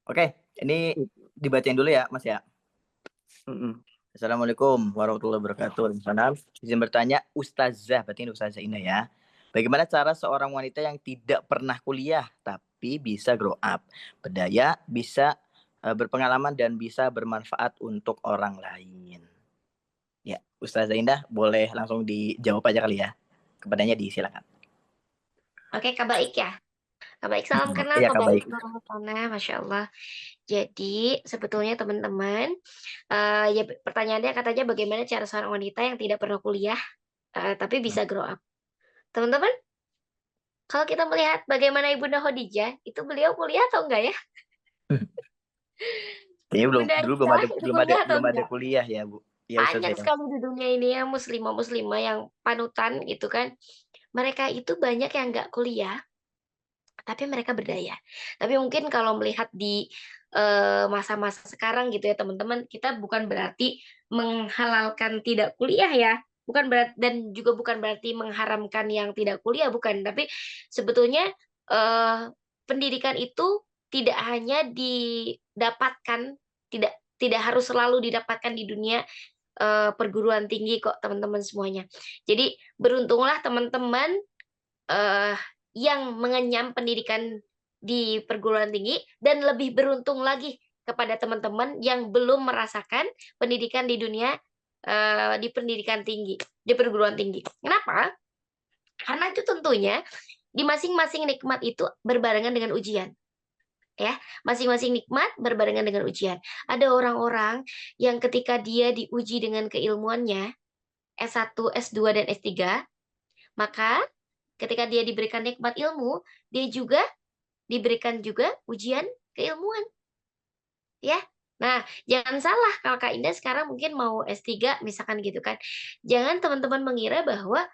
Oke, ini dibacain dulu ya, Mas, ya. Mhm. Assalamualaikum warahmatullahi wabarakatuh. Waalaikumsalam. Izin bertanya, Ustazah, berarti ini Ustazah Indah ya. Bagaimana cara seorang wanita yang tidak pernah kuliah tapi bisa grow up, berdaya, bisa berpengalaman dan bisa bermanfaat untuk orang lain? Ya, Ustazah Indah boleh langsung dijawab aja kali ya. Kepadanya disilakan. Oke, Kak Baik ya? Kak Baik, salam kenal Iya, Kak Kak, Baik baik. Masya Allah. Jadi, sebetulnya teman-teman, ya pertanyaannya katanya bagaimana cara seorang wanita yang tidak pernah kuliah, tapi Hmm. bisa grow up. Teman-teman, kalau kita melihat bagaimana Ibunda Khadijah, itu beliau kuliah atau enggak ya? Kayaknya belum Ibunda dulu Aisyah itu kuliah atau belum ada enggak? kuliah ya, Bu. Iya, Banyak Ustazah ya. sekali di dunia ini ya muslimah-muslimah yang panutan gitu kan. Mereka itu banyak yang nggak kuliah, tapi mereka berdaya. Tapi mungkin kalau melihat di, masa-masa sekarang gitu ya teman-teman, kita bukan berarti menghalalkan tidak kuliah ya, bukan dan juga bukan berarti mengharamkan yang tidak kuliah, bukan. Tapi sebetulnya, pendidikan itu tidak hanya didapatkan, tidak harus selalu didapatkan di dunia, perguruan tinggi kok teman-teman semuanya. Jadi beruntunglah teman-teman Eee, yang mengenyam pendidikan di perguruan tinggi dan lebih beruntung lagi kepada teman-teman yang belum merasakan pendidikan di dunia, di pendidikan tinggi, di perguruan tinggi. Kenapa? Karena itu tentunya di masing-masing nikmat itu berbarengan dengan ujian, ya. Masing-masing nikmat berbarengan dengan ujian. Ada orang-orang yang ketika dia diuji dengan keilmuannya, S1, S2, dan S3, maka ketika dia diberikan nikmat ilmu, dia juga diberikan juga ujian keilmuan, ya. Nah, jangan salah kalau Kak Indah sekarang mungkin mau S3 misalkan gitu kan. Jangan teman-teman mengira bahwa,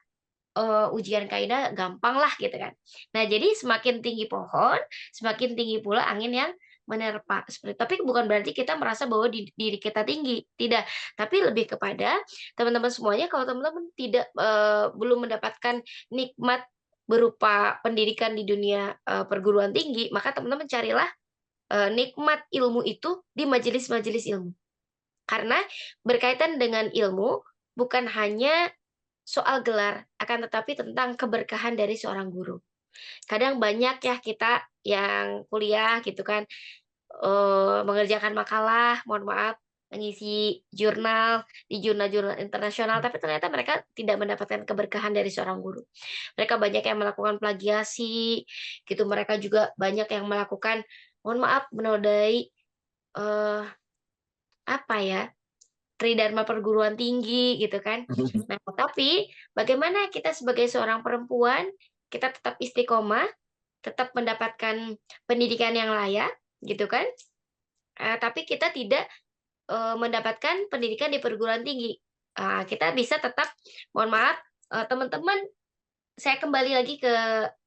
ujian Kak Indah gampang lah gitu kan. Nah, jadi semakin tinggi pohon, semakin tinggi pula angin yang menerpa, seperti tapi bukan berarti kita merasa bahwa diri kita tinggi, tidak. Tapi lebih kepada teman-teman semuanya kalau teman-teman tidak, belum mendapatkan nikmat berupa pendidikan di dunia, perguruan tinggi, maka teman-teman carilah, nikmat ilmu itu di majelis-majelis ilmu. Karena berkaitan dengan ilmu bukan hanya soal gelar, akan tetapi tentang keberkahan dari seorang guru. Kadang banyak ya kita yang kuliah gitu kan, mengerjakan makalah, mohon maaf, mengisi jurnal di jurnal-jurnal internasional, tapi ternyata mereka tidak mendapatkan keberkahan dari seorang guru. Mereka banyak yang melakukan plagiasi, gitu. Mereka juga banyak yang melakukan, mohon maaf, menodai, eee, apa ya, tridharma perguruan tinggi gitu kan. Nah, tapi bagaimana kita sebagai seorang perempuan, kita tetap istiqomah, tetap mendapatkan pendidikan yang layak gitu kan, tapi kita tidak, mendapatkan pendidikan di perguruan tinggi. Kita bisa tetap mohon maaf, teman-teman, saya kembali lagi ke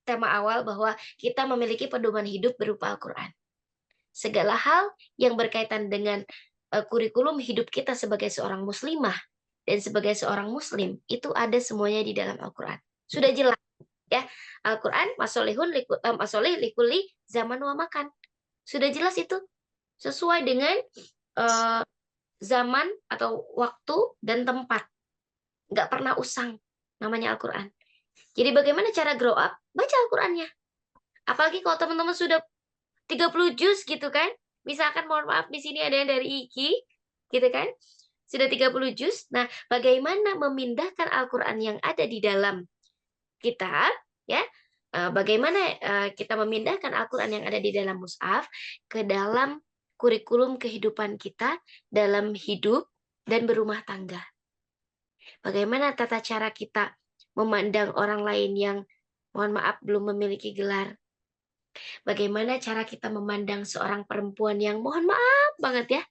tema awal bahwa kita memiliki pedoman hidup berupa Al-Quran. Segala hal yang berkaitan dengan, kurikulum hidup kita sebagai seorang muslimah dan sebagai seorang muslim, itu ada semuanya di dalam Al-Quran. Sudah jelas ya, Al-Quran masolih likulli zaman wa makan. Sudah jelas itu, sesuai dengan, eee, zaman atau waktu dan tempat, nggak pernah usang, namanya Al-Quran. Jadi bagaimana cara grow up? Baca Al-Qur'annya. Apalagi kalau teman-teman sudah 30 juz gitu kan, misalkan mohon maaf di sini ada yang dari IKI, gitu kan, sudah 30 juz. Nah, bagaimana memindahkan Al-Qur'an yang ada di dalam kitab, ya, bagaimana, kita memindahkan Al-Qur'an yang ada di dalam mushaf ke dalam kurikulum kehidupan kita dalam hidup dan berumah tangga. Bagaimana tata cara kita memandang orang lain yang, mohon maaf, belum memiliki gelar. Bagaimana cara kita memandang seorang perempuan yang mohon maaf banget ya,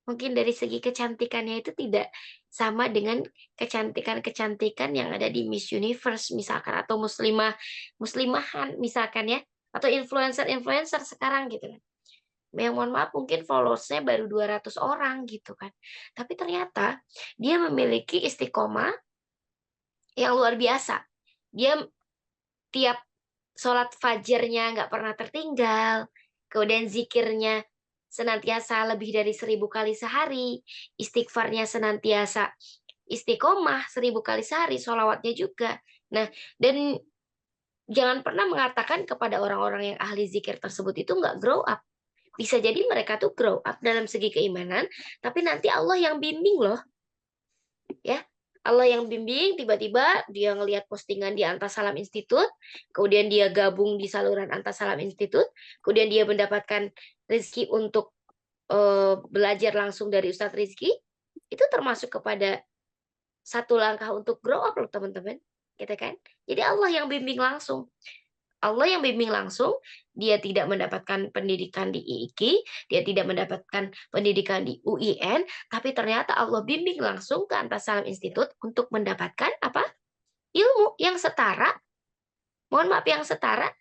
mungkin dari segi kecantikannya itu tidak sama dengan kecantikan-kecantikan yang ada di Miss Universe misalkan, atau muslimahan misalkan ya, atau influencer-influencer sekarang gitu kan. Yang mohon maaf mungkin followers-nya baru 200 orang gitu kan. Tapi ternyata dia memiliki istiqomah yang luar biasa. Dia tiap sholat fajarnya nggak pernah tertinggal, kemudian zikirnya senantiasa lebih dari 1000 kali sehari, istighfarnya senantiasa istiqomah 1000 kali sehari, sholawatnya juga. Nah, dan jangan pernah mengatakan kepada orang-orang yang ahli zikir tersebut itu nggak grow up. Bisa jadi mereka tuh grow up dalam segi keimanan, tapi nanti Allah yang bimbing loh, ya. Allah yang bimbing, tiba-tiba dia ngelihat postingan di Antasalam Institute, kemudian dia gabung di saluran Antasalam Institute, kemudian dia mendapatkan rezeki untuk belajar langsung dari Ustadz Rizky, itu termasuk kepada satu langkah untuk grow up loh teman-teman, gitu kan. Jadi Allah yang bimbing langsung. Allah yang bimbing langsung, dia tidak mendapatkan pendidikan di IIKI, dia tidak mendapatkan pendidikan di UIN, tapi ternyata Allah bimbing langsung ke Antasalam Institute untuk mendapatkan apa? Ilmu yang setara, mohon maaf yang setara,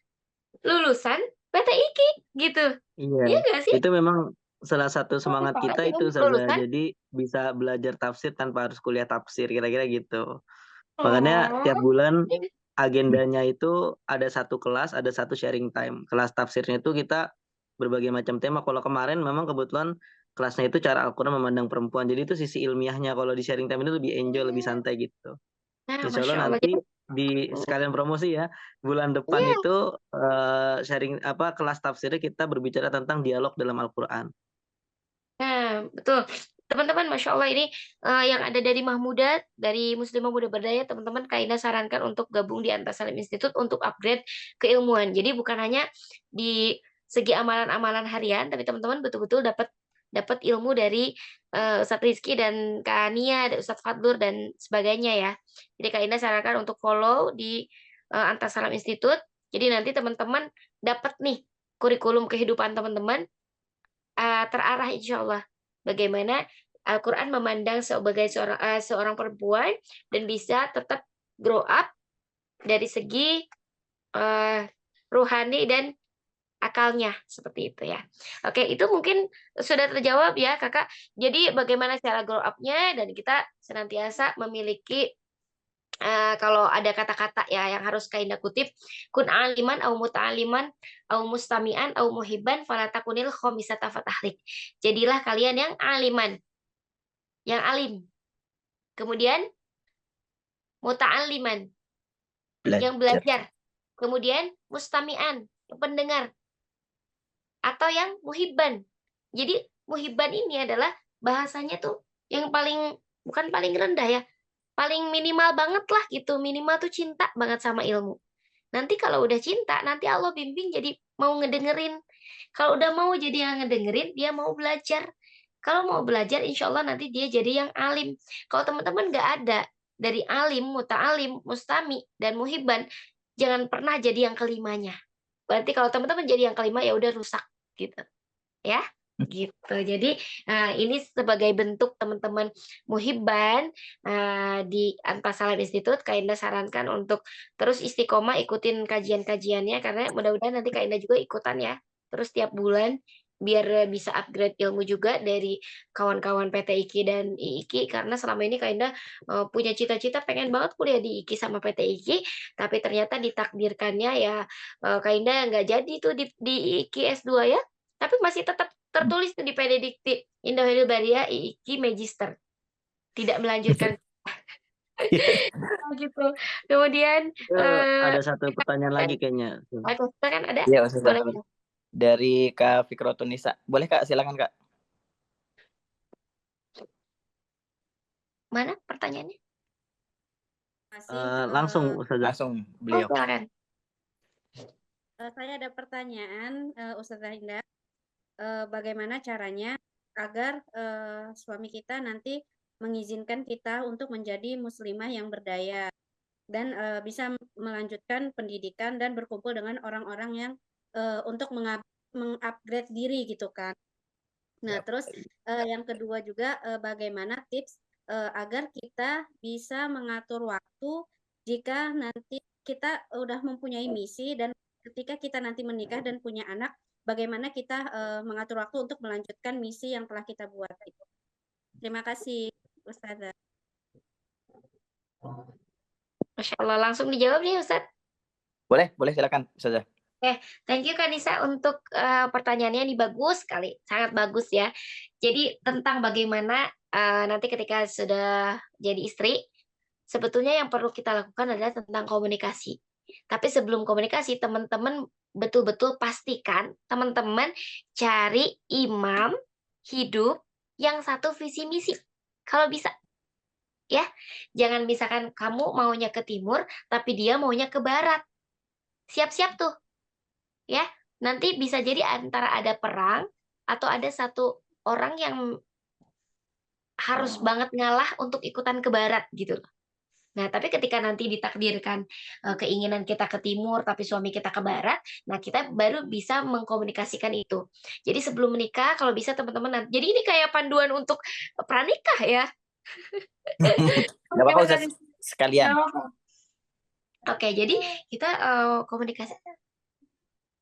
lulusan PTIKI gitu. Iya, Iya nggak sih? itu memang salah satu Yang semangat setara kita dengan itu Ustazah, lulusan. jadi bisa belajar tafsir tanpa harus kuliah tafsir, kira-kira gitu. Makanya tiap bulan agendanya itu ada satu kelas, ada satu sharing time. Kelas tafsirnya itu kita berbagai macam tema. Kalau kemarin memang kebetulan kelasnya itu cara Al-Quran memandang perempuan. Jadi itu sisi ilmiahnya. Kalau di sharing time itu lebih enjoy, lebih santai gitu. Nah, Insya Masya Allah Allah. Jadi, nanti di sekalian promosi ya, bulan depan iya. itu sharing apa kelas tafsirnya kita berbicara tentang dialog dalam Al-Quran. Nah, betul. Teman-teman, Masya Allah ini yang ada dari Mahmuda, dari Muslimah Muda Berdaya, teman-teman Kaina sarankan untuk gabung di Antasalim Institute untuk upgrade keilmuan. Jadi bukan hanya di segi amalan-amalan harian, tapi teman-teman betul-betul dapat dapat ilmu dari Ustadz Rizky dan Kak Ania, ada Ustadz Fadlur dan sebagainya ya. Jadi Kak Ina sarankan untuk follow di Antasalam Institute. Jadi nanti teman-teman dapat nih kurikulum kehidupan teman-teman terarah insya Allah. Bagaimana Al-Quran memandang sebagai seorang perempuan dan bisa tetap grow up dari segi uh, ruhani dan akalnya seperti itu ya. Oke, itu mungkin sudah terjawab ya Kakak. Jadi bagaimana cara grow up-nya dan kita senantiasa memiliki kalau ada kata-kata ya yang harus Kainda kutip, kun aliman au muta'aliman au mustami'an au muhibban fala takunil khamisata fatahlik. Jadilah kalian yang aliman, yang alim. Kemudian muta'aliman, yang Belajar. belajar. Kemudian mustami'an, yang pendengar. Atau yang muhibban. Jadi muhibban ini adalah bahasanya tuh yang paling, bukan paling rendah ya, paling minimal banget lah gitu. Minimal tuh cinta banget sama ilmu. Nanti kalau udah cinta, nanti Allah bimbing jadi mau ngedengerin. Kalau udah mau jadi yang ngedengerin, dia mau belajar. Kalau mau belajar, insya Allah nanti dia jadi yang alim. Kalau teman-teman nggak ada dari alim, muta'alim, mustami, dan muhibban, jangan pernah jadi yang kelimanya. Berarti kalau teman-teman jadi yang kelima, ya udah rusak gitu. Ya, gitu. Jadi ini sebagai bentuk teman-teman muhibban di Antasalam Institute, Kak Indah sarankan untuk terus istiqomah ikutin kajian-kajiannya karena mudah-mudahan nanti Kak Indah juga ikutan ya. Terus tiap bulan biar bisa upgrade ilmu juga dari kawan-kawan PTIKI dan IIKI karena selama ini Kak Indah punya cita-cita pengen banget kuliah di IIKI sama PTIKI tapi ternyata ditakdirkannya ya Kak Indah nggak jadi tuh di IIKI S2 ya tapi masih tetap tertulis tuh di Pededikti Indah Baria IIKI Magister. Tidak melanjutkan gitu. Kemudian Ada satu pertanyaan lagi kayaknya. kan ada? Iya, Ustazah. Boleh. Dari Kak Fikrotunisa. Boleh Kak, silakan Kak. Mana pertanyaannya? Langsung Ustazah. Langsung Oh, beliau. silakan. Saya ada pertanyaan, Ustazah Indah. Bagaimana caranya agar suami kita nanti mengizinkan kita untuk menjadi muslimah yang berdaya dan bisa melanjutkan pendidikan dan berkumpul dengan orang-orang yang untuk mengupgrade diri gitu kan. Nah, terus yang kedua juga bagaimana tips agar kita bisa mengatur waktu jika nanti kita udah mempunyai misi dan ketika kita nanti menikah dan punya anak, bagaimana kita mengatur waktu untuk melanjutkan misi yang telah kita buat itu. Terima kasih, Ustazah. Masya Allah, langsung dijawab nih Ustaz. Boleh silakan Ustazah. Thank you Kanisa untuk pertanyaannya, ini bagus sekali, sangat bagus ya. Jadi tentang bagaimana nanti ketika sudah jadi istri, sebetulnya yang perlu kita lakukan adalah tentang komunikasi. Tapi sebelum komunikasi, teman-teman betul-betul pastikan teman-teman cari imam hidup yang satu visi misi. Kalau bisa, ya. Jangan misalkan kamu maunya ke timur, tapi dia maunya ke barat. Siap-siap tuh, ya. Nanti bisa jadi antara ada perang atau ada satu orang yang harus banget ngalah untuk ikutan ke barat gitu. Nah, tapi ketika nanti ditakdirkan keinginan kita ke timur tapi suami kita ke barat, nah kita baru bisa mengkomunikasikan itu. Jadi sebelum menikah kalau bisa teman-teman, jadi ini kayak panduan untuk pranikah ya. Gak apa-apa Ustaz, sekalian. Oke, jadi kita komunikasi.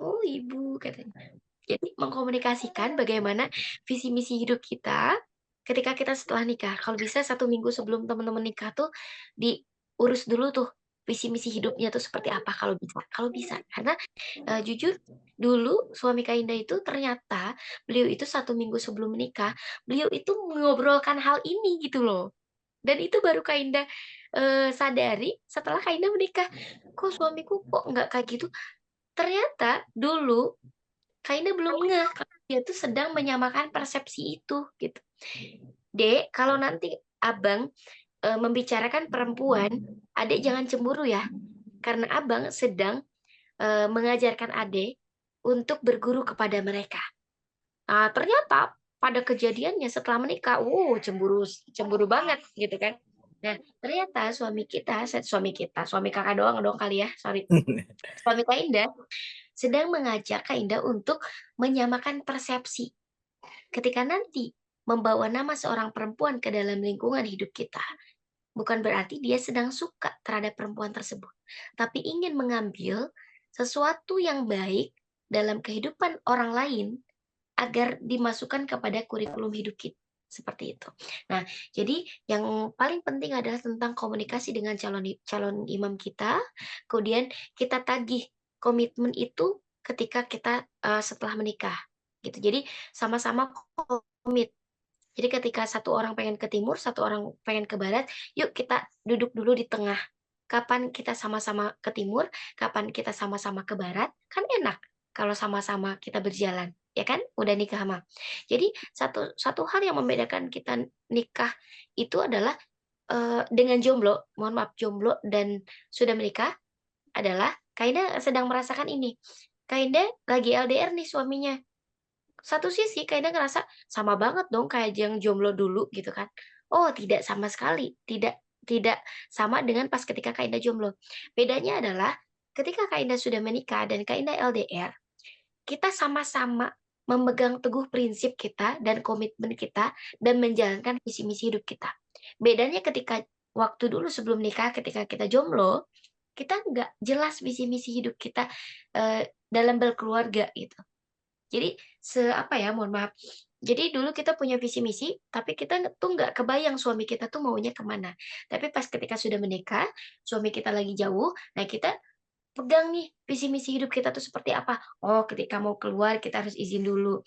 Oh, Ibu katanya. Jadi mengkomunikasikan bagaimana visi misi hidup kita ketika kita setelah nikah. Kalau bisa 1 minggu sebelum teman-teman nikah tuh diurus dulu tuh visi misi hidupnya tuh seperti apa kalau bisa. Kalau bisa, karena jujur dulu suami Kak Indah itu ternyata beliau itu 1 minggu sebelum menikah, beliau itu mengobrolkan hal ini gitu loh. Dan itu baru Kak Indah sadari setelah Kak Indah menikah. Kok suamiku kok nggak kayak gitu? Ternyata dulu Kak Indah belum ngeh kalau dia tuh sedang menyamakan persepsi itu gitu. Dek, kalau nanti Abang membicarakan perempuan, Adek jangan cemburu ya. Karena Abang sedang mengajarkan Adek untuk berguru kepada mereka. Nah, ternyata pada kejadiannya setelah menikah, cemburu cemburu banget gitu kan. Nah, ternyata suami kakak doang dong kali ya, sorry. Suami Kak Indah sedang mengajak Kak Indah untuk menyamakan persepsi. Ketika nanti membawa nama seorang perempuan ke dalam lingkungan hidup kita, bukan berarti dia sedang suka terhadap perempuan tersebut, tapi ingin mengambil sesuatu yang baik dalam kehidupan orang lain agar dimasukkan kepada kurikulum hidup kita. Seperti itu. Nah, jadi yang paling penting adalah tentang komunikasi dengan calon imam kita, kemudian kita tagih komitmen itu ketika kita setelah menikah. Gitu. Jadi sama-sama komit. Jadi ketika satu orang pengen ke timur, satu orang pengen ke barat, yuk kita duduk dulu di tengah. Kapan kita sama-sama ke timur, kapan kita sama-sama ke barat, kan enak kalau sama-sama kita berjalan, ya kan? Udah nikah mah. Jadi satu satu hal yang membedakan kita nikah itu adalah dengan jomblo, mohon maaf jomblo dan sudah menikah adalah Kainda sedang merasakan ini. Kainda lagi LDR nih suaminya. Satu sisi Kainda ngerasa sama banget dong kayak yang jomblo dulu gitu kan. Oh, tidak sama sekali. Tidak tidak sama dengan pas ketika Kainda jomblo. Bedanya adalah ketika Kainda sudah menikah dan Kainda LDR, kita sama-sama memegang teguh prinsip kita dan komitmen kita dan menjalankan visi misi hidup kita. Bedanya ketika waktu dulu sebelum nikah, ketika kita jomblo, kita nggak jelas visi misi hidup kita dalam berkeluarga gitu. Jadi apa ya, mohon maaf. Jadi dulu kita punya visi misi, tapi kita tuh nggak kebayang suami kita tuh maunya kemana. Tapi pas ketika sudah menikah, suami kita lagi jauh, nah kita pegang nih visi misi hidup kita tuh seperti apa. Oh, ketika mau keluar kita harus izin dulu.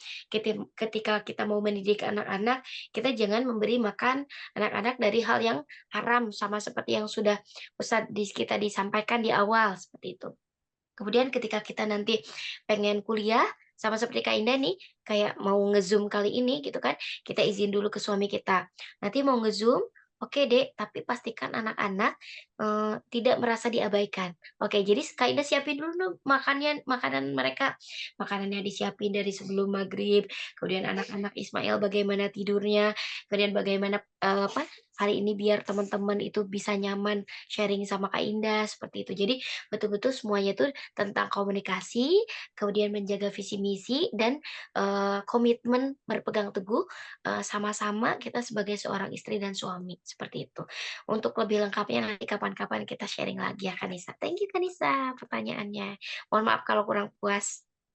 Ketika kita mau mendidik anak-anak, kita jangan memberi makan anak-anak dari hal yang haram, sama seperti yang sudah kita disampaikan di awal seperti itu. Kemudian ketika kita nanti pengen kuliah, sama seperti Kak Indah nih, kayak mau nge-Zoom kali ini gitu kan, kita izin dulu ke suami kita. Nanti mau nge-Zoom, oke Dek, tapi pastikan anak-anak tidak merasa diabaikan. Oke, jadi Kak Indah siapin dulu dong makanan mereka. Makanannya disiapin dari sebelum maghrib, kemudian anak-anak Ismail bagaimana tidurnya, kemudian bagaimana hari ini biar teman-teman itu bisa nyaman sharing sama Kak Indah seperti itu. Jadi betul-betul semuanya itu tentang komunikasi, kemudian menjaga visi misi dan komitmen berpegang teguh sama-sama kita sebagai seorang istri dan suami seperti itu. Untuk lebih lengkapnya nanti kapan-kapan kita sharing lagi ya Kanisa. Thank you Kanisa pertanyaannya. Mohon maaf kalau kurang puas.